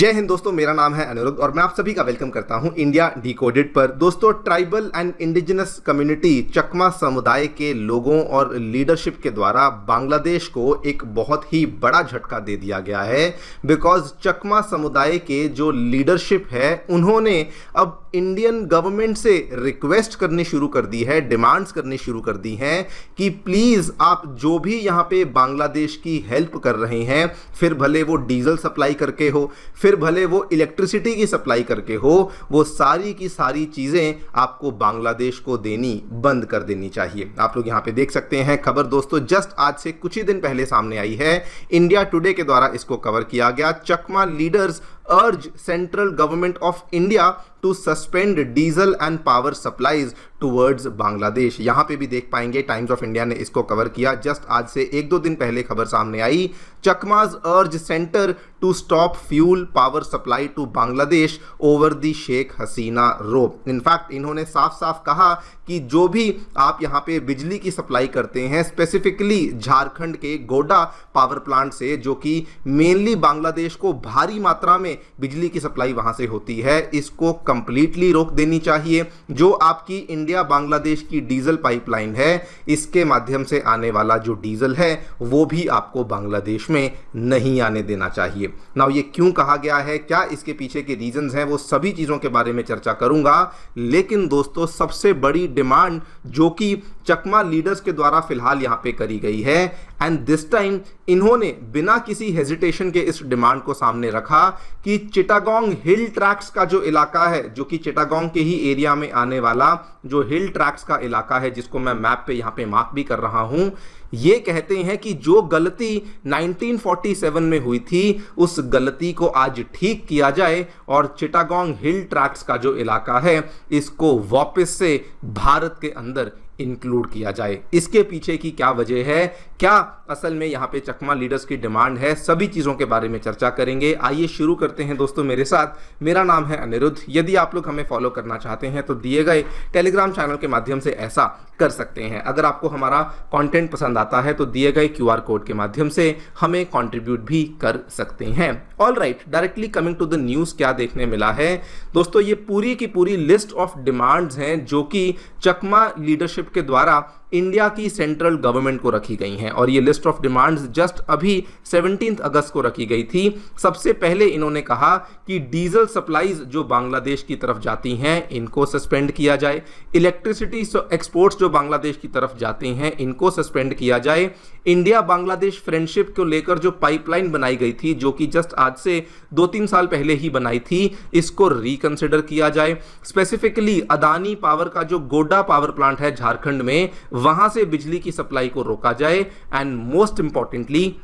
जय हिंद दोस्तों, मेरा नाम है अनिरुद्ध और मैं आप सभी का वेलकम करता हूं इंडिया डिकोडेड पर। दोस्तों, ट्राइबल एंड इंडिजिनस कम्युनिटी चकमा समुदाय के लोगों और लीडरशिप के द्वारा बांग्लादेश को एक बहुत ही बड़ा झटका दे दिया गया है। बिकॉज चकमा समुदाय के जो लीडरशिप है उन्होंने अब इंडियन गवर्नमेंट से रिक्वेस्ट करनी शुरू कर दी है, डिमांड्स करनी शुरू कर दी हैं कि प्लीज़ आप जो भी यहाँ पे बांग्लादेश की हेल्प कर रहे हैं, फिर भले वो डीजल सप्लाई करके हो, फिर भले वो इलेक्ट्रिसिटी की सप्लाई करके हो, वो सारी की सारी चीज़ें आपको बांग्लादेश को देनी बंद कर देनी चाहिए। आप लोग यहाँ पे देख सकते हैं खबर दोस्तों, जस्ट आज से कुछ ही दिन पहले सामने आई है। इंडिया टुडे के द्वारा इसको कवर किया गया। चकमा leaders urge central government of India to suspend diesel and power supplies towards Bangladesh. यहाँ पे भी देख पाएंगे टाइम्स ऑफ इंडिया ने इसको कवर किया। जस्ट आज से एक दो दिन पहले खबर सामने आई। Chakmas urge centre to stop fuel power supply to Bangladesh over the Sheikh Hasina rope. In fact इन्होंने साफ साफ कहा कि जो भी आप यहाँ पे बिजली की सप्लाई करते हैं, स्पेसिफिकली झारखंड के गोडा पावर प्लांट से, जो कि मेनली बांग्लादेश को भारी मात्रा में बिजली की सप्लाई वहां से होती है, इसको कंप्लीटली रोक देनी चाहिए। जो आपकी इंडिया बांग्लादेश की डीजल पाइपलाइन है, इसके माध्यम से आने वाला जो डीजल है वो भी आपको बांग्लादेश में नहीं आने देना चाहिए। नाउ ये क्यों कहा गया है, क्या इसके पीछे के रीजंस हैं, वो सभी चीजों के बारे में चर्चा करूंगा। लेकिन दोस्तों, सबसे बड़ी डिमांड जो कि चकमा लीडर्स के द्वारा फिलहाल यहां पे करी गई है, एंड दिस टाइम इन्होंने बिना किसी हेजिटेशन के इस डिमांड को सामने रखा कि चिटागोंग हिल ट्रैक्स का जो इलाका है, जो कि चिटागोंग के ही एरिया में आने वाला जो हिल ट्रैक्स का इलाका है, जिसको मैं मैप पे यहां पे मार्क भी कर रहा हूं, ये कहते हैं कि जो गलती 1947 में हुई थी, उस गलती को आज ठीक किया जाए और चिटागोंग हिल ट्रैक्स का जो इलाका है, इसको वापस से भारत के अंदर इंक्लूड किया जाए। इसके पीछे की क्या वजह है, क्या असल में यहाँ पे चकमा लीडर्स की डिमांड है, सभी चीज़ों के बारे में चर्चा करेंगे। आइए शुरू करते हैं दोस्तों मेरे साथ। मेरा नाम है अनिरुद्ध। यदि आप लोग हमें फॉलो करना चाहते हैं तो दिए गए टेलीग्राम चैनल के माध्यम से ऐसा कर सकते हैं। अगर आपको हमारा कंटेंट पसंद आता है तो दिए गए QR कोड के माध्यम से हमें कंट्रीब्यूट भी कर सकते हैं। All right, directly coming to the news, क्या देखने मिला है दोस्तों, ये पूरी की पूरी लिस्ट ऑफ डिमांड्स हैं जो कि चकमा लीडरशिप के द्वारा इंडिया की सेंट्रल गवर्नमेंट को रखी गई हैं। और ये लिस्ट ऑफ डिमांड्स जस्ट अभी 17 अगस्त को रखी गई थी। सबसे पहले इन्होंने कहा कि डीजल सप्लाईज जो बांग्लादेश की तरफ जाती हैं, इनको सस्पेंड किया जाए। इलेक्ट्रिसिटी एक्सपोर्ट्स जो बांग्लादेश की तरफ जाते हैं, इनको सस्पेंड किया जाए। इंडिया बांग्लादेश फ्रेंडशिप को लेकर जो पाइपलाइन बनाई गई थी, जो कि जस्ट आज से 2-3 साल पहले ही बनाई थी, इसको रिकंसिडर किया जाए। स्पेसिफिकली अदानी पावर का जो गोड्डा पावर प्लांट है झारखंड में, वहां से बिजली की सप्लाई को रोका जाए। एंड मोस्ट इंपॉर्टेंटली,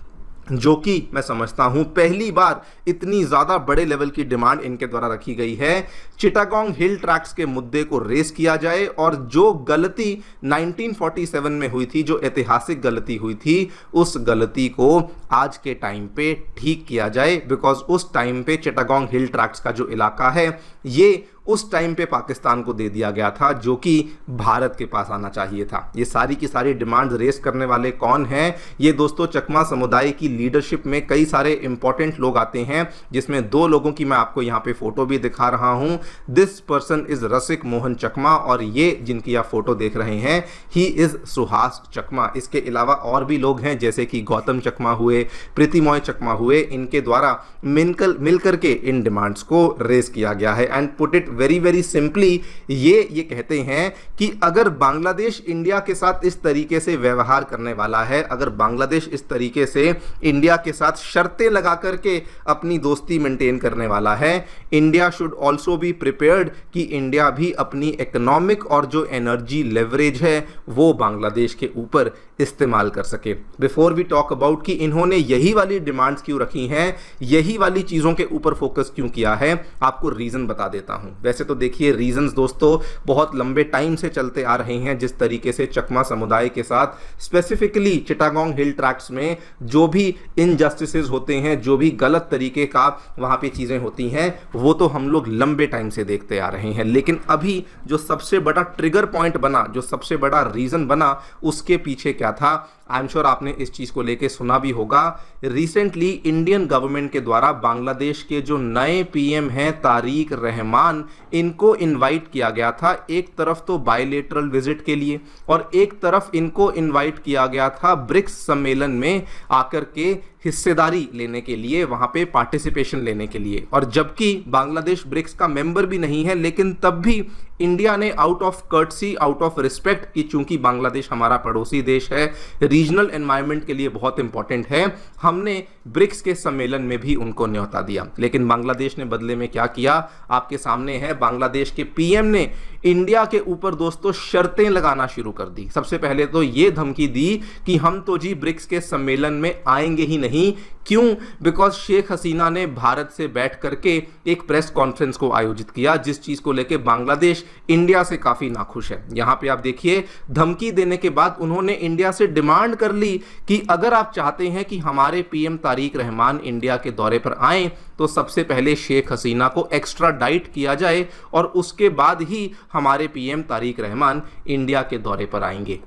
जो कि मैं समझता हूं पहली बार इतनी ज्यादा बड़े लेवल की डिमांड इनके द्वारा रखी गई है, चिटागोंग हिल ट्रैक्स के मुद्दे को रेस किया जाए और जो गलती 1947 में हुई थी, जो ऐतिहासिक गलती हुई थी, उस गलती को आज के टाइम पे ठीक किया जाए। बिकॉज उस टाइम पे चिटागोंग हिल ट्रैक्स का जो इलाका है, ये उस टाइम पे पाकिस्तान को दे दिया गया था, जो कि भारत के पास आना चाहिए था। ये सारी की सारी डिमांड्स रेस करने वाले कौन हैं? ये दोस्तों चकमा समुदाय की लीडरशिप में कई सारे इंपॉर्टेंट लोग आते हैं, जिसमें 2 लोगों की मैं आपको यहाँ पे फोटो भी दिखा रहा हूँ। दिस पर्सन इज रसिक मोहन चकमा, और ये जिनकी आप फोटो देख रहे हैं, ही इज सुहास चकमा। इसके अलावा और भी लोग हैं, जैसे कि गौतम चकमा हुए, प्रीतिमोय चकमा हुए। इनके द्वारा मिलकर के इन डिमांड्स को रेस किया गया है। And put it very very simply, ये कहते हैं कि अगर बांग्लादेश इंडिया के साथ इस तरीके से व्यवहार करने वाला है, अगर बांग्लादेश इस तरीके से इंडिया के साथ शर्तें लगा करके अपनी दोस्ती मेंटेन करने वाला है, India should also be prepared कि इंडिया भी अपनी इकोनॉमिक और जो एनर्जी लेवरेज है वो बांग्लादेश के ऊपर इस्तेमाल कर सके। बिफोर वी टॉक अबाउट कि इन्होंने यही वाली डिमांड्स क्यों रखी हैं, यही वाली चीज़ों के ऊपर फोकस क्यों किया है, आपको रीज़न बता देता हूं। वैसे तो देखिए, रीजंस दोस्तों बहुत लंबे टाइम से चलते आ रहे हैं। जिस तरीके से चकमा समुदाय के साथ स्पेसिफिकली चिटागोंग हिल ट्रैक्स में जो भी इनजस्टिसेस होते हैं, जो भी गलत तरीके का वहां पे चीजें होती हैं, वो तो हम लोग लंबे टाइम से देखते आ रहे हैं। लेकिन अभी जो सबसे बड़ा ट्रिगर पॉइंट बना, जो सबसे बड़ा रीजन बना, उसके पीछे क्या क्या था, आई एम श्योर आपने इस चीज को लेके सुना भी होगा। रिसेंटली इंडियन गवर्नमेंट के द्वारा बांग्लादेश के जो नए पीएम हैं तारिक रहमान, इनको इनवाइट किया गया था एक तरफ तो बायलेटरल विजिट के लिए और एक तरफ इनको इनवाइट किया गया था ब्रिक्स सम्मेलन में आकर के हिस्सेदारी लेने के लिए, वहां पे पार्टिसिपेशन लेने के लिए। और जबकि बांग्लादेश ब्रिक्स का मेंबर भी नहीं है, लेकिन तब भी इंडिया ने out of courtesy, out of respect कि चूंकि बांग्लादेश हमारा पड़ोसी देश है, रीजनल एनवायरनमेंट के लिए बहुत इंपॉर्टेंट है, हमने ब्रिक्स के सम्मेलन में भी उनको न्योता दिया। लेकिन बांग्लादेश ने बदले में क्या किया, आपके सामने है। बांग्लादेश के पीएम ने इंडिया के ऊपर दोस्तों शर्तें लगाना शुरू कर दी। सबसे पहले तो ये धमकी दी कि हम तो जी ब्रिक्स के सम्मेलन में आएंगे ही नहीं। क्यों? बिकॉज शेख हसीना ने भारत से बैठ करके एक प्रेस कॉन्फ्रेंस को आयोजित किया, जिस चीज को लेकर बांग्लादेश इंडिया से काफी नाखुश है। यहां पे आप देखिए, धमकी देने के बाद उन्होंने इंडिया से डिमांड कर ली कि अगर आप चाहते हैं कि हमारे पीएम तारिक रहमान इंडिया के दौरे पर आए तो सबसे पहले शेख हसीना को एक्स्ट्रा डाइट किया जाए और उसके बाद ही हमारे पीएम तारिक रहमान इंडिया के दौरे पर आएंगे।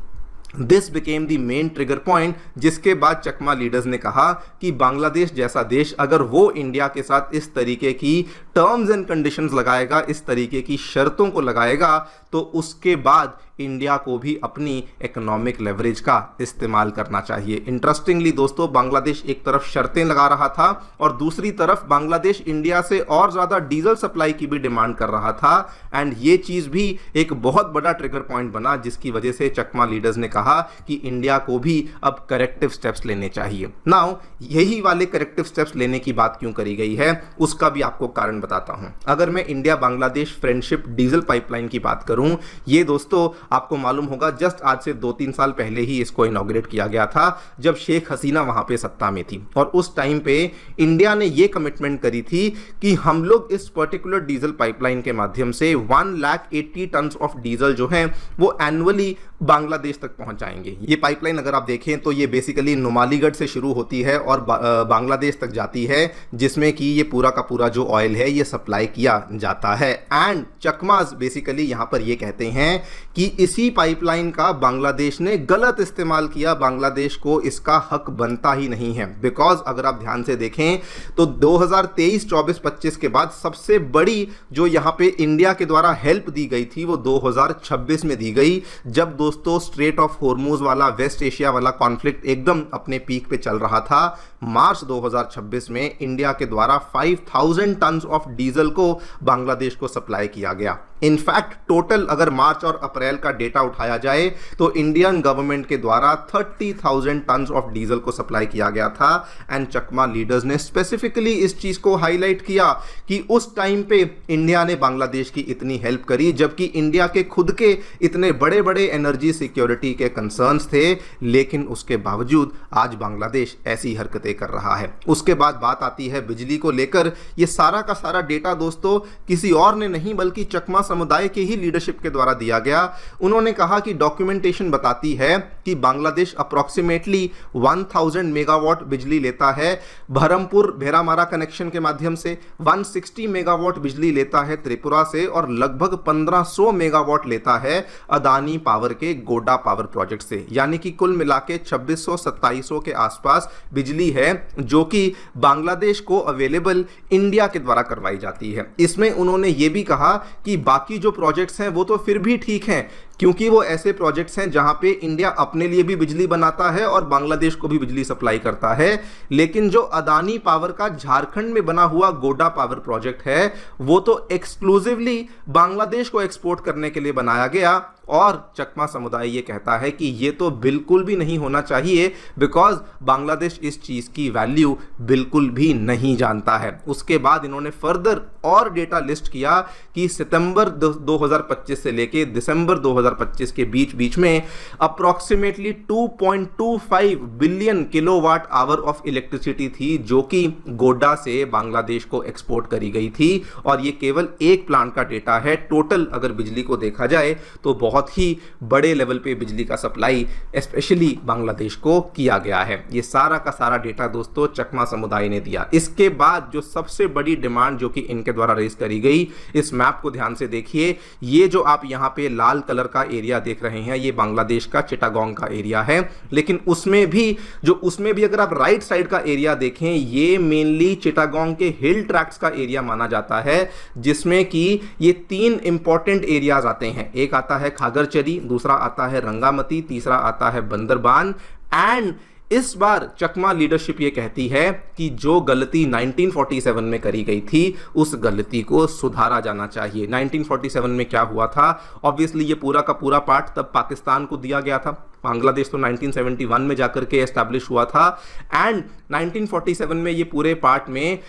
This became the main trigger point, जिसके बाद चकमा लीडर्स ने कहा कि बांग्लादेश जैसा देश अगर वो इंडिया के साथ इस तरीके की टर्म्स एंड कंडीशंस लगाएगा, इस तरीके की शर्तों को लगाएगा, तो उसके बाद इंडिया को भी अपनी इकोनॉमिक लेवरेज का इस्तेमाल करना चाहिए। इंटरेस्टिंगली दोस्तों, बांग्लादेश एक तरफ शर्तें लगा रहा था और दूसरी तरफ बांग्लादेश इंडिया से और ज़्यादा डीजल सप्लाई की भी डिमांड कर रहा था। एंड ये चीज़ भी एक बहुत बड़ा ट्रिगर पॉइंट बना, जिसकी वजह से चकमा लीडर्स ने कहा कि इंडिया को भी अब करेक्टिव स्टेप्स लेने चाहिए। नाउ यही वाले करेक्टिव स्टेप्स लेने की बात क्यों करी गई है, उसका भी आपको कारण बताता हूं। अगर मैं India Bangladesh friendship diesel pipeline की बात करूं, ये दोस्तों आपको मालूम होगा जस्ट आज से 2-3 साल पहले ही इसको इनॉग्रेट किया गया था, जब शेख हसीना वहां पे सत्ता में थी। और उस टाइम पे इंडिया ने ये कमिटमेंट करी थी कि हम लोग इस पर्टिकुलर डीजल पाइपलाइन के माध्यम से 180 टन ऑफ डीजल जो है वो एनुअली बांग्लादेश तक पहुंचाएंगे। ये पाइपलाइन अगर आप देखें तो ये बेसिकली नुमालीगढ़ से शुरू होती है और बांग्लादेश तक जाती है, जिसमें कि ये पूरा का पूरा जो ऑयल है ये सप्लाई किया जाता है। एंड चकमास बेसिकली यहां पर ये कहते हैं कि इसी पाइपलाइन का बांग्लादेश ने गलत इस्तेमाल किया, बांग्लादेश को इसका हक बनता ही नहीं है। बिकॉज अगर आप ध्यान से देखें तो 2023, 24, 25 के बाद सबसे बड़ी जो यहां पे इंडिया के द्वारा हेल्प दी गई थी वो 2026 में दी गई, जब दोस्तों स्ट्रेट ऑफ हॉर्मुज वाला वेस्ट एशिया वाला कॉन्फ्लिक्ट एकदम अपने पीक पे चल रहा था। मार्च 2026 में इंडिया के द्वारा 5000 टन ऑफ डीजल को बांग्लादेश को सप्लाई किया गया। इनफैक्ट टोटल अगर मार्च और अप्रैल का डेटा उठाया जाए तो इंडियन गवर्नमेंट के द्वारा 30,000 टन ऑफ डीजल को सप्लाई किया गया था। एंड चकमा लीडर्स ने स्पेसिफिकली इस चीज को हाईलाइट किया कि उस टाइम पे इंडिया ने बांग्लादेश की इतनी हेल्प करी, जबकि इंडिया के खुद के इतने बड़े बड़े एनर्जी सिक्योरिटी के कंसर्न्स थे, लेकिन उसके बावजूद आज बांग्लादेश ऐसी हरकतें कर रहा है। उसके बाद बात आती है बिजली को लेकर। ये सारा का सारा डेटा दोस्तों किसी और ने नहीं बल्कि चकमा समुदाय के ही लीडरशिप के द्वारा दिया गया। उन्होंने कहा कि डॉक्यूमेंटेशन बताती है कि बांग्लादेश अप्रोक्सीमेटली 1000 मेगावाट बिजली लेता है बहरमपुर भेरामारा कनेक्शन के माध्यम से, 160 मेगावाट बिजली लेता है त्रिपुरा से और लगभग 1500 मेगावाट लेता है अदानी पावर के गोडा पावर प्रोजेक्ट से। यानी कि कुल मिला के 2600-2700 के आसपास बिजली है जो कि बांग्लादेश को अवेलेबल इंडिया के द्वारा करवाई जाती है। इसमें उन्होंने ये भी कहा कि बाकी जो प्रोजेक्ट्स हैं वो तो फिर भी ठीक हैं, क्योंकि वो ऐसे प्रोजेक्ट्स हैं जहां पे इंडिया अपने लिए भी बिजली बनाता है और बांग्लादेश को भी बिजली सप्लाई करता है। लेकिन जो अदानी पावर का झारखंड में बना हुआ गोडा पावर प्रोजेक्ट है वो तो एक्सक्लूसिवली बांग्लादेश को एक्सपोर्ट करने के लिए बनाया गया। और चकमा समुदाय ये कहता है कि ये तो बिल्कुल भी नहीं होना चाहिए, बिकॉज बांग्लादेश इस चीज की वैल्यू बिल्कुल भी नहीं जानता है। उसके बाद इन्होंने फर्दर और डेटा लिस्ट किया कि सितंबर 2025 से लेके दिसंबर 2025 के बीच में approximately 2.25 billion kilowatt hour of electricity थी जो कि गोड्डा से बांग्लादेश को एक्सपोर्ट करी गई थी। और ये केवल एक प्लांट का डेटा है। टोटल अगर बिजली को देखा जाए तो बहुत बहुत ही बड़े लेवल पे बिजली का सप्लाई स्पेशली बांग्लादेश को किया गया है। ये सारा का सारा डेटा दोस्तों चकमा समुदाय ने दिया। इसके बाद जो सबसे बड़ी डिमांड जो कि इनके द्वारा रेज करी गई, इस मैप को ध्यान से देखिए, ये जो आप यहाँ पे लाल कलर का एरिया देख रहे हैं ये बांग्लादेश का चिटागोंग का एरिया है, लेकिन उसमें भी अगर आप राइट साइड का एरिया देखें ये मेनली चिटागोंग के हिल ट्रैक्ट्स का एरिया माना जाता है, जिसमें कि ये 3 इंपॉर्टेंट एरियाज आते हैं। एक आता है खागरचरी, दूसरा आता है रंगामती, तीसरा आता है बंदरबान। एंड इस बार चकमा लीडरशिप ये कहती है कि जो गलती 1947 में करी गई थी उस गलती को सुधारा जाना चाहिए। 1947 में क्या हुआ था, ऑब्वियसली ये पूरा का पूरा पार्ट तब पाकिस्तान को दिया गया था। बांग्लादेश तो 1971 में जाकर के एस्टैब्लिश हुआ था। एंड 1947 में ये पूरे पार्ट में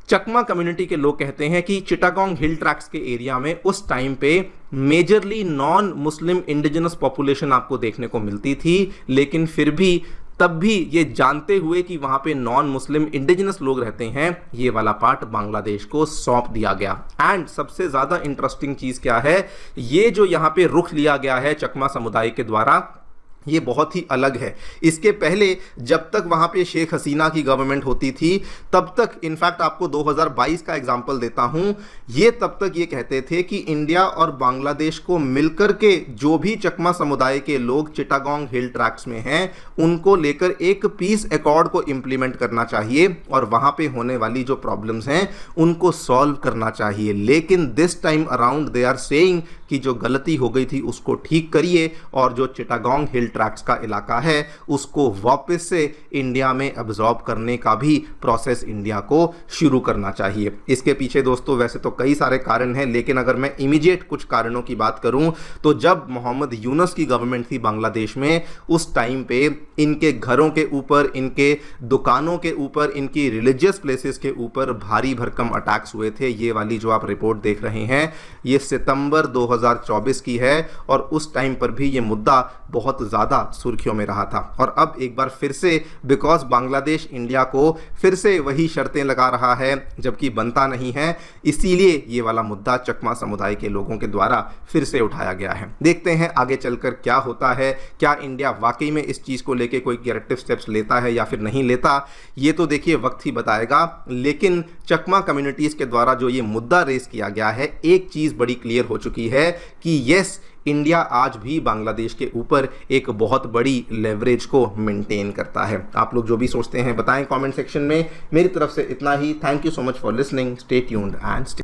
चकमा कम्युनिटी के लोग कहते हैं कि चिटागोंग हिल ट्रैक्ट्स के एरिया में उस टाइम पे majorly non Muslim indigenous population आपको देखने को मिलती थी, लेकिन फिर भी तब भी ये जानते हुए कि वहां पे नॉन मुस्लिम इंडिजिनस लोग रहते हैं, ये वाला पार्ट बांग्लादेश को सौंप दिया गया। एंड सबसे ज्यादा इंटरेस्टिंग चीज क्या है, ये जो यहां पे रुख लिया गया है चकमा समुदाय के द्वारा ये बहुत ही अलग है। इसके पहले जब तक वहां पे शेख हसीना की गवर्नमेंट होती थी तब तक, इनफैक्ट आपको 2022 का एग्जांपल देता हूं, ये तब तक ये कहते थे कि इंडिया और बांग्लादेश को मिलकर के जो भी चकमा समुदाय के लोग चिटागोंग हिल ट्रैक्ट्स में हैं उनको लेकर एक पीस एकॉर्ड को इंप्लीमेंट करना चाहिए और वहां पे होने वाली जो प्रॉब्लम्स हैं उनको सॉल्व करना चाहिए। लेकिन this time around they are saying कि जो गलती हो गई थी उसको ठीक करिए और जो चिटागोंग हिल ट्रैक्ट्स का इलाका है उसको वापस से इंडिया में अब्जॉर्ब करने का भी प्रोसेस इंडिया को शुरू करना चाहिए। इसके पीछे दोस्तों वैसे तो कई सारे कारण हैं, लेकिन अगर मैं इमीडिएट कुछ कारणों की बात करूं तो जब मोहम्मद यूनुस की गवर्नमेंट थी बांग्लादेश में, उस टाइम पे इनके घरों के ऊपर, इनके दुकानों के ऊपर, इनकी रिलीजियस प्लेसेस के ऊपर भारी भरकम अटैक्स हुए थे। ये वाली जो आप रिपोर्ट देख रहे हैं ये सितंबर 2024 की है और उस टाइम पर भी ये मुद्दा बहुत ज़्यादा सुर्खियों में रहा था। और अब एक बार फिर से बिकॉज बांग्लादेश इंडिया को फिर से वही शर्तें लगा रहा है जबकि बनता नहीं है, इसीलिए ये वाला मुद्दा चकमा समुदाय के लोगों के द्वारा फिर से उठाया गया है। देखते हैं आगे चलकर क्या होता है, क्या इंडिया वाकई में इस चीज़ को लेकर कोई करेक्टिव स्टेप्स लेता है या फिर नहीं लेता, ये तो देखिए वक्त ही बताएगा। लेकिन चकमा कम्युनिटीज़ के द्वारा जो ये मुद्दा रेस किया गया है, एक चीज़ बड़ी क्लियर हो चुकी है कि यस, इंडिया आज भी बांग्लादेश के ऊपर एक बहुत बड़ी लेवरेज को मेंटेन करता है। आप लोग जो भी सोचते हैं बताएं कमेंट सेक्शन में। मेरी तरफ से इतना ही। Thank you so much for listening. Stay tuned and